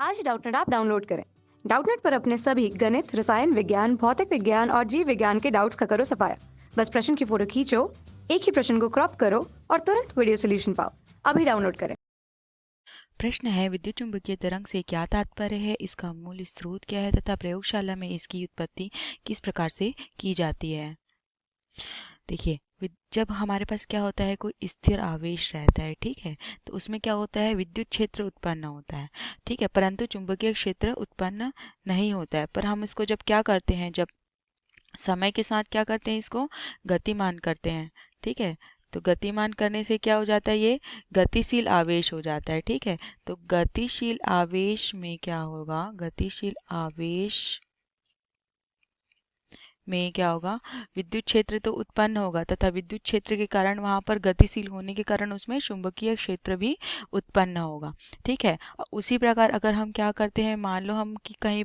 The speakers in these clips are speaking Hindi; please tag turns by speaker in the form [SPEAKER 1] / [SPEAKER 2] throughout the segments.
[SPEAKER 1] आज डाउटनेट ऐप डाउनलोड करें। डाउटनेट पर अपने सभी गणित, रसायन विज्ञान, भौतिक विज्ञान और जीव विज्ञान के डाउट्स का करो सफाया। बस प्रश्न की फोटो खींचो, एक ही प्रश्न को क्रॉप करो और तुरंत वीडियो सोल्यूशन पाओ। अभी डाउनलोड करें।
[SPEAKER 2] प्रश्न है, विद्युत चुम्बकीय तरंग से क्या तात्पर्य है, इसका मूल स्रोत क्या है तथा प्रयोगशाला में इसकी उत्पत्ति किस प्रकार से की जाती है। देखिए, जब हमारे पास क्या होता है, कोई स्थिर आवेश रहता है, ठीक है, तो उसमें क्या होता है, विद्युत क्षेत्र उत्पन्न होता है, ठीक है, परंतु चुंबकीय क्षेत्र उत्पन्न नहीं होता है। पर हम इसको जब क्या करते हैं, जब समय के साथ क्या करते हैं, इसको गतिमान करते हैं, ठीक है, तो गतिमान करने से क्या हो जाता है, ये गतिशील आवेश हो जाता है, ठीक है। तो गतिशील आवेश में क्या होगा, गतिशील आवेश में क्या होगा, विद्युत क्षेत्र तो उत्पन्न होगा तथा विद्युत क्षेत्र के कारण वहां पर गतिशील होने के कारण उसमें चुंबकीय क्षेत्र भी उत्पन्न होगा, ठीक है। उसी प्रकार अगर हम क्या करते हैं, मान लो हम कि कहीं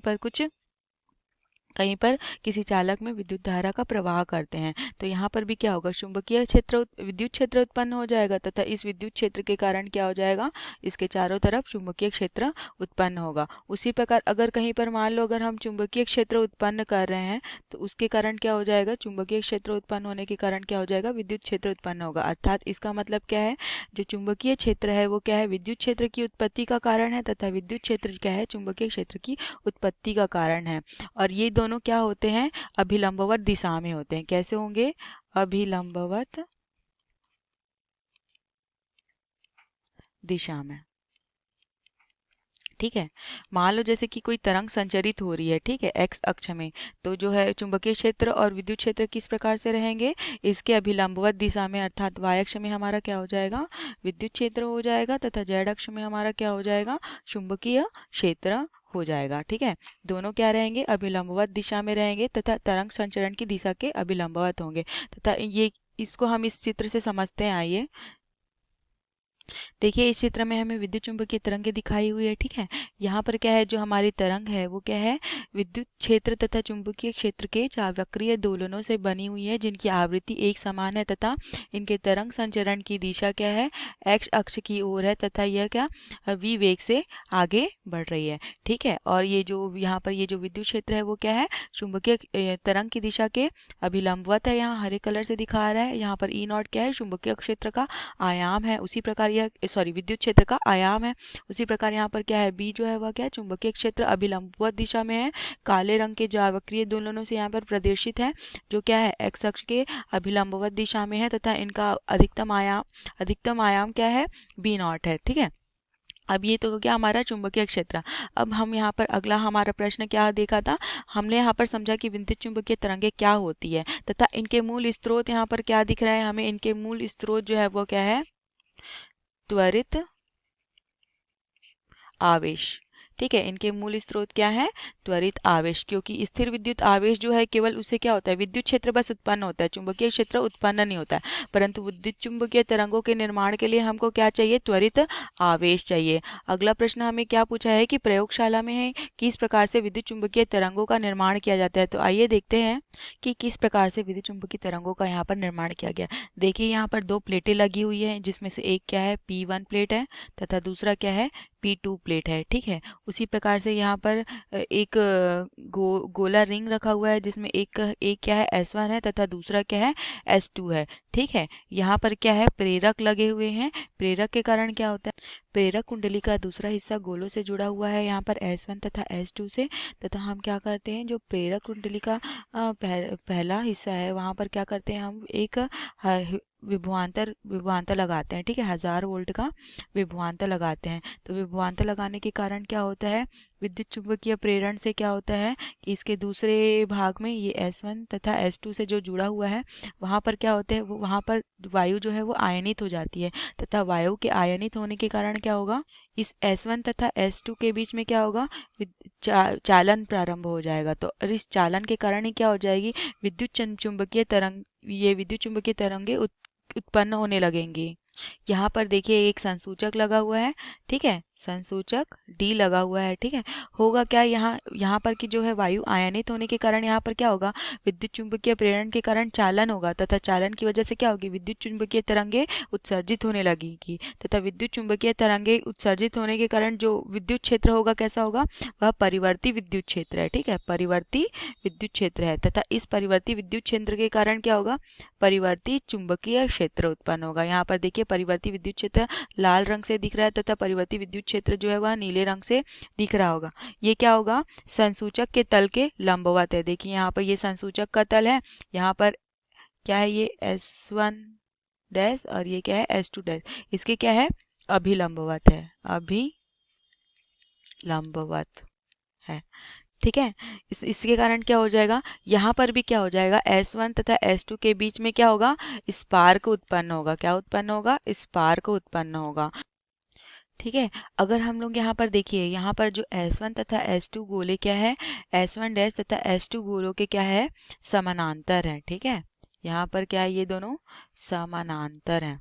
[SPEAKER 2] पर किसी चालक में विद्युत धारा का प्रवाह करते हैं, तो यहाँ पर भी क्या होगा, चुंबकीय क्षेत्र विद्युत क्षेत्र उत्पन्न हो जाएगा तथा इस विद्युत क्षेत्र के कारण क्या हो जाएगा, इसके चारों तरफ चुंबकीय क्षेत्र उत्पन्न होगा। उसी प्रकार अगर कहीं पर मान लो अगर हम चुंबकीय क्षेत्र उत्पन्न कर रहे हैं, तो उसके कारण क्या हो जाएगा, चुंबकीय क्षेत्र उत्पन्न होने के कारण क्या हो जाएगा, विद्युत क्षेत्र उत्पन्न होगा। अर्थात इसका मतलब क्या है, जो चुंबकीय क्षेत्र है वो क्या है, विद्युत क्षेत्र की उत्पत्ति का कारण है तथा विद्युत क्षेत्र क्या है, चुंबकीय क्षेत्र की उत्पत्ति का कारण है। और ये दोनों क्या होते हैं, अभिलंबवत दिशा में होते हैं। कैसे होंगे, अभिलंबवत दिशा में, ठीक है। मान लो जैसे कि कोई तरंग संचरित हो रही है, ठीक है, एक्स अक्ष में, तो जो है चुंबकीय क्षेत्र और विद्युत क्षेत्र किस प्रकार से रहेंगे, इसके अभिलंबवत दिशा में, अर्थात वाई अक्ष में हमारा क्या हो जाएगा, विद्युत क्षेत्र हो जाएगा तथा जेड अक्ष में हमारा क्या हो जाएगा, चुंबकीय क्षेत्र हो जाएगा, ठीक है। दोनों क्या रहेंगे, अभिलंबवत दिशा में रहेंगे तथा तरंग संचरण की दिशा के अभिलंबवत होंगे तथा ये इसको हम इस चित्र से समझते हैं। आइए देखिए, इस चित्र में हमें विद्युत चुम्बकीय तरंगें दिखाई हुई है, ठीक है। यहाँ पर क्या है, जो हमारी तरंग है वो क्या है, विद्युत क्षेत्र तथा चुंबकीय क्षेत्र के चावक्रीय दोलनों से बनी हुई है, जिनकी आवृत्ति एक समान है तथा इनके तरंग संचरण की दिशा क्या है, एक्स अक्ष की ओर है तथा यह क्या, v वेग से आगे बढ़ रही है, ठीक है। और ये जो यहाँ पर ये जो विद्युत क्षेत्र है वो क्या है, चुंबकीय तरंग की दिशा के अभिलंबवत है, यहाँ हरे कलर से दिखा रहा है। यहाँ पर ई नॉट क्या है, चुंबकीय क्षेत्र का आयाम है, उसी प्रकार यह विद्युत क्षेत्र का आयाम है। उसी प्रकार यहाँ पर क्या है, बी जो है वह क्या है, चुंबकीय क्षेत्र अभिलंबवत दिशा में है, काले रंग के जावक्रीय दोलनों से यहाँ पर प्रदर्शित है, जो क्या है, एक्स अक्ष के अभिलंबवत दिशा में है तथा इनका अधिकतम आयाम क्या है, बी नॉट है, ठीक है। अब ये तो हो गया हमारा चुंबकीय क्षेत्र। अब हम यहाँ पर अगला हमारा प्रश्न क्या देखा था, हमने यहाँ पर समझा कि विद्युत चुंबकीय तरंगें क्या होती है तथा इनके मूल स्रोत यहाँ पर क्या दिख रहा है हमें, इनके मूल स्रोत जो है वो क्या है, त्वरित आवेश, ठीक है। इनके मूल स्रोत क्या है, त्वरित आवेश, क्योंकि स्थिर विद्युत आवेश जो है केवल उससे क्या होता है, विद्युत क्षेत्र बस उत्पन्न होता है, चुंबकीय क्षेत्र उत्पन्न नहीं होता है। परंतु विद्युत चुंबकीय तरंगों के निर्माण के लिए हमको क्या चाहिए, त्वरित आवेश चाहिए। अगला प्रश्न हमें क्या पूछा है कि प्रयोगशाला में है किस प्रकार से विद्युत चुंबकीय तरंगों का निर्माण किया जाता है। तो आइए देखते हैं कि किस प्रकार से विद्युत चुंबकीय तरंगों का यहाँ पर निर्माण किया गया। देखिए, यहाँ पर दो प्लेटें लगी हुई है, जिसमें से एक क्या है, P1 प्लेट है तथा दूसरा क्या है, P2 प्लेट है, ठीक है। उसी प्रकार से यहाँ पर एक गोला रिंग रखा हुआ है, जिसमें एक क्या है, S1 है तथा दूसरा क्या है, S2 है, ठीक है। यहाँ पर क्या है, प्रेरक लगे हुए हैं, प्रेरक के कारण क्या होता है, प्रेरक कुंडली का दूसरा हिस्सा गोलों से जुड़ा हुआ है, यहाँ पर S1 तथा S2 से, तथा हम क्या करते हैं, जो प्रेरक कुंडली का पहला हिस्सा है वहाँ पर क्या करते हैं, हम एक विभवांतर लगाते हैं, ठीक है, 1000 वोल्ट का विभवांतर लगाते हैं। तो विभवांतर लगाने के कारण क्या होता है, विद्युत चुंबकीय प्रेरण से क्या होता है कि इसके दूसरे भाग में ये S1 तथा S2 से जो जुड़ा हुआ है वहाँ पर क्या होता है, वो वहाँ पर वायु जो है वो आयनित हो जाती है तथा वायु के आयनित होने के कारण क्या होगा, इस S1 तथा S2 के बीच में क्या होगा, चालन प्रारंभ हो जाएगा। तो इस चालन के कारण ही क्या हो जाएगी, चुंबकीय तरंग, ये विद्युत चुंबकीय तरंगे उत्पन्न होने लगेंगी। यहाँ पर देखिए एक संसूचक लगा हुआ है, ठीक है, संसूचक डी लगा हुआ है, ठीक है। होगा क्या, यहाँ यहाँ पर की जो है वायु आयनित होने के कारण यहाँ पर क्या होगा, विद्युत चुंबकीय प्रेरण के कारण चालन होगा, तथा चालन की वजह से क्या होगी, विद्युत चुंबकीय तरंगे उत्सर्जित होने लगेगी, तथा विद्युत चुंबकीय तरंगे उत्सर्जित होने के कारण जो विद्युत क्षेत्र होगा कैसा होगा, वह परिवर्ती विद्युत क्षेत्र है, ठीक है, परिवर्ती विद्युत क्षेत्र है, तथा इस परिवर्ती विद्युत क्षेत्र के कारण क्या होगा, परिवर्ती चुंबकीय क्षेत्र उत्पन्न होगा। यहाँ पर देखिए परिवर्ती विद्युत क्षेत्र लाल रंग से दिख रहा है तथा परिवर्ती विद्युत क्षेत्र जो है वह नीले रंग से दिख रहा होगा। ये क्या होगा, संसूचक के तल के लंबवत है। देखिए यहाँ पर ये संसूचक का तल है, यहाँ पर क्या है, ये S1 डैश और ये क्या है S2 डैश, इसके क्या है, अभिलंबवत है, अभिलंबवत है, ठीक है। इसके कारण क्या हो जाएगा, यहाँ पर भी क्या हो जाएगा, S1 तथा S2 के बीच में क्या होगा, स्पार्क उत्पन्न होगा, क्या उत्पन्न होगा, स्पार्क उत्पन्न होगा, ठीक है। अगर हम लोग यहाँ पर देखिए, यहाँ पर जो S1 तथा S2 गोले क्या है, S1 डैश तथा S2 गोलों के क्या है, समानांतर है, ठीक है। यहाँ पर क्या है, ये दोनों समानांतर हैं,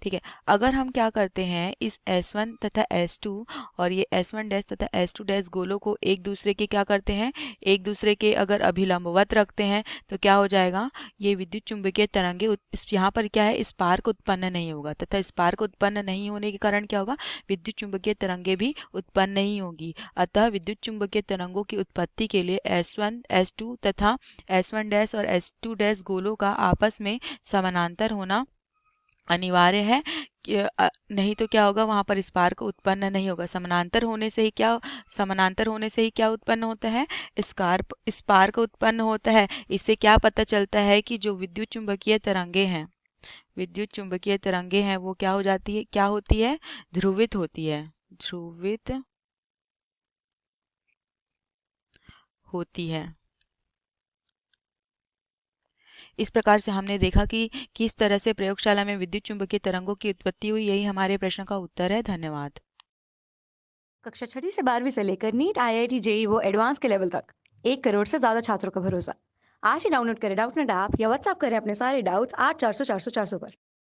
[SPEAKER 2] ठीक है। अगर हम क्या करते हैं, इस S1 तथा S2 और ये S1 डैश तथा S2 डैश गोलों को एक दूसरे के क्या करते हैं, एक दूसरे के अगर अभिलंबवत रखते हैं तो क्या हो जाएगा, ये विद्युत चुंबकीय तरंगे यहाँ पर क्या है, स्पार्क उत्पन्न नहीं होगा, तथा स्पार्क उत्पन्न नहीं होने के कारण क्या होगा, विद्युत चुंबकीय तरंगे भी उत्पन्न नहीं होगी। अतः विद्युत चुंबकीय तरंगों की उत्पत्ति के लिए S1 S2 तथा S1 डैश और S2 डैश गोलों का आपस में समानांतर होना अनिवार्य है नहीं तो क्या होगा, वहां पर स्पार्क उत्पन्न नहीं होगा। समानांतर होने से ही क्या उत्पन्न होता है, स्पार्क उत्पन्न होता है। इससे क्या पता चलता है कि जो विद्युत चुंबकीय तरंगे हैं वो क्या हो जाती है, क्या होती है, ध्रुवित होती है। इस प्रकार से हमने देखा कि किस तरह से प्रयोगशाला में विद्युत चुंबकीय तरंगों की उत्पत्ति हुई। यही हमारे प्रश्न का उत्तर है। धन्यवाद।
[SPEAKER 1] कक्षा 6वीं से 12वीं से लेकर नीट, IIT, जेई वो एडवांस के लेवल तक 1 करोड़ से ज्यादा छात्रों का भरोसा। आज ही डाउनलोड करें डाउटनेट ऐप या व्हाट्सएप करें अपने सारे डाउट्स 8400 400 400 पर।